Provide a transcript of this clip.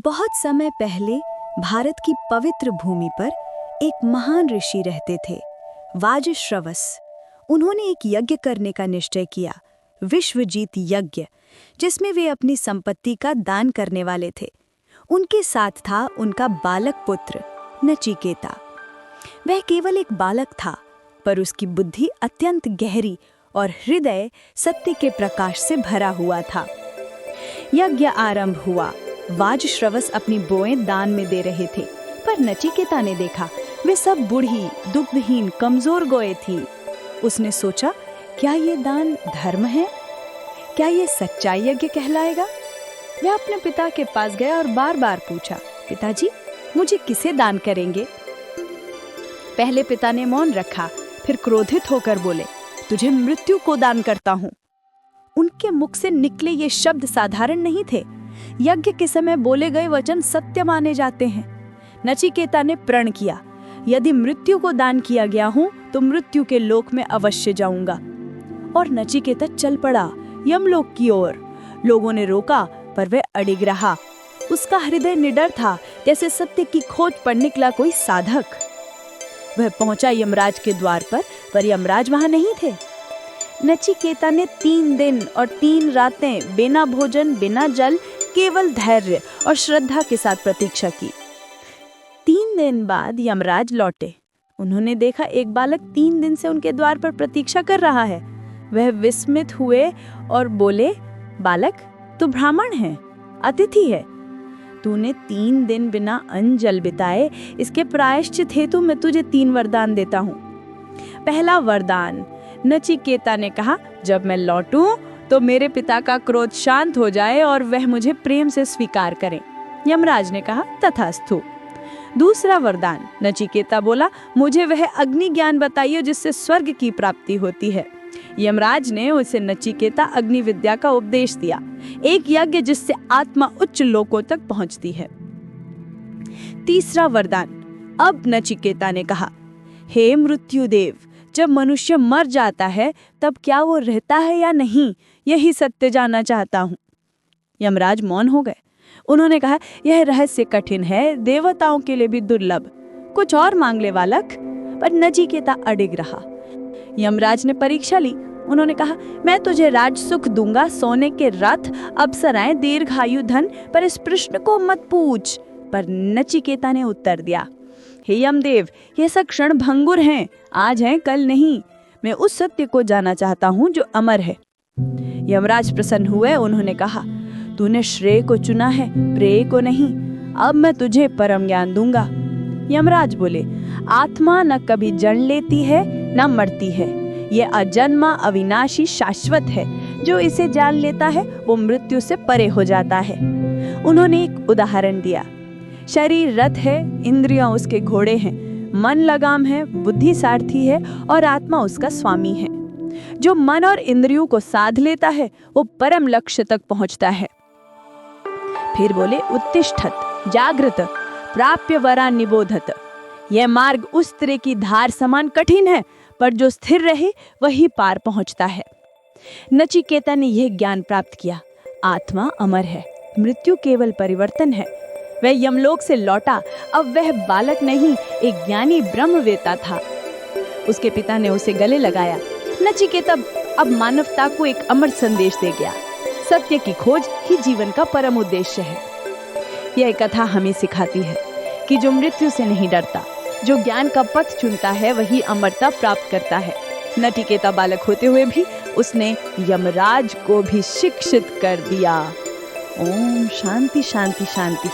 बहुत समय पहले भारत की पवित्र भूमि पर एक महान ऋषि रहते थे, वाजश्रवस। उन्होंने एक यज्ञ करने का निश्चय किया, विश्वजीत यज्ञ, जिसमें वे अपनी संपत्ति का दान करने वाले थे। उनके साथ था उनका बालक पुत्र नचिकेता। वह केवल एक बालक था, पर उसकी बुद्धि अत्यंत गहरी और हृदय सत्य के प्रकाश से भरा हुआ था। यज्ञ आरंभ हुआ। वाजश्रवस अपनी बोएं दान में दे रहे थे, पर नचिकेता ने देखा वे सब बूढ़ी, दुग्धहीन, कमजोर गोए थी। उसने सोचा, क्या ये दान धर्म है? क्या ये सच्चा यज्ञ कहलाएगा? वह अपने पिता के पास गया और बार बार पूछा, पिताजी, मुझे किसे दान करेंगे? पहले पिता ने मौन रखा, फिर क्रोधित होकर बोले, तुझे मृत्यु को दान करता हूँ। उनके मुख से निकले ये शब्द साधारण नहीं थे। यज्ञ के समय बोले गए वचन सत्य माने जाते हैं। नचिकेता ने प्रण किया, यदि मृत्यु को दान किया गया हूं तो मृत्यु के लोक में अवश्य जाऊंगा। और नचिकेता चल पड़ा यमलोक की ओर। लोगों ने रोका, पर वह अडिग रहा। उसका हृदय निडर था, जैसे सत्य की खोज पर निकला कोई साधक। वह पहुंचा यमराज के द्वार पर यमराज वहां नहीं थे। नचिकेता ने 3 दिन और 3 रातें बिना भोजन, बिना जल, केवल धैर्य और श्रद्धा के साथ प्रतीक्षा की। 3 दिन बाद यमराज लौटे। उन्होंने देखा एक बालक 3 दिन से उनके द्वार पर प्रतीक्षा कर रहा है। वह विस्मित हुए और बोले, बालक, तू ब्राह्मण है, अतिथि है। तूने 3 दिन बिना अन्न जल बिताए, इसके प्रायश्चित हेतु मैं तुझे 3 वरदान देता हूँ। पहला वरदान, नचिकेता ने कहा, जब मैं लौटूं तो मेरे पिता का क्रोध शांत हो जाए और वह मुझे प्रेम से स्वीकार करें। यमराज ने कहा, तथास्तु। दूसरा वरदान, नचिकेता बोला, मुझे वह अग्नि ज्ञान बताइए जिससे स्वर्ग की प्राप्ति होती है। यमराज ने उसे नचिकेता अग्नि विद्या का उपदेश दिया, एक यज्ञ जिससे आत्मा उच्च लोकों तक पहुंचती है। तीसरा वरदान, अब नचिकेता ने कहा, हे मृत्युदेव, जब मनुष्य मर जाता है तब क्या वो रहता है या नहीं, यही सत्य जानना चाहता हूँ। यमराज मौन हो गए। उन्होंने कहा, यह रहस्य कठिन है, देवताओं के लिए भी दुर्लभ। कुछ और मांग ले बालक। पर नचिकेता अडिग रहा। यमराज ने परीक्षा ली। उन्होंने कहा, मैं तुझे राज सुख दूंगा, सोने के रथ, अप्सराएं, दीर्घायु, धन, पर इस प्रश्न को मत पूछ। पर नचिकेता ने उत्तर दिया, हे यमदेव, ये सब क्षण भंगुर हैं, आज हैं कल नहीं। मैं उस सत्य को जानना चाहता हूँ जो अमर है। यमराज प्रसन्न हुए। उन्होंने कहा, तूने श्रेय को चुना है, प्रेय को नहीं। अब मैं तुझे परम ज्ञान दूंगा। यमराज बोले, आत्मा न कभी जन्म लेती है न मरती है। ये अजन्मा, अविनाशी, शाश्वत है। जो इसे जान लेता है वो मृत्यु से परे हो जाता है। उन्होंने एक उदाहरण दिया, शरीर रथ है, इंद्रियां उसके घोड़े हैं, मन लगाम है, बुद्धि सारथी है और आत्मा उसका स्वामी है। जो मन और इंद्रियों को साध लेता है वो परम लक्ष्य तक पहुंचता है। फिर बोले, उत्तिष्ठत, जागृत, प्राप्य वरा निबोधत। यह मार्ग उस तरह की धार समान कठिन है, पर जो स्थिर रहे वही पार पहुंचता है। नचिकेता ने यह ज्ञान प्राप्त किया, आत्मा अमर है, मृत्यु केवल परिवर्तन है। वह यमलोक से लौटा। अब वह बालक नहीं, एक ज्ञानी ब्रह्मवेता था। उसके पिता ने उसे गले लगाया। नचिकेता अब मानवता को एक अमर संदेश दे गया। सत्य की खोज ही जीवन का परम उद्देश्य है। यह कथा हमें सिखाती है कि जो मृत्यु से नहीं डरता, जो ज्ञान का पथ चुनता है, वही अमरता प्राप्त करता है। नचिकेता बालक होते हुए भी उसने यमराज को भी शिक्षित कर दिया। ओम शांति शांति शांति।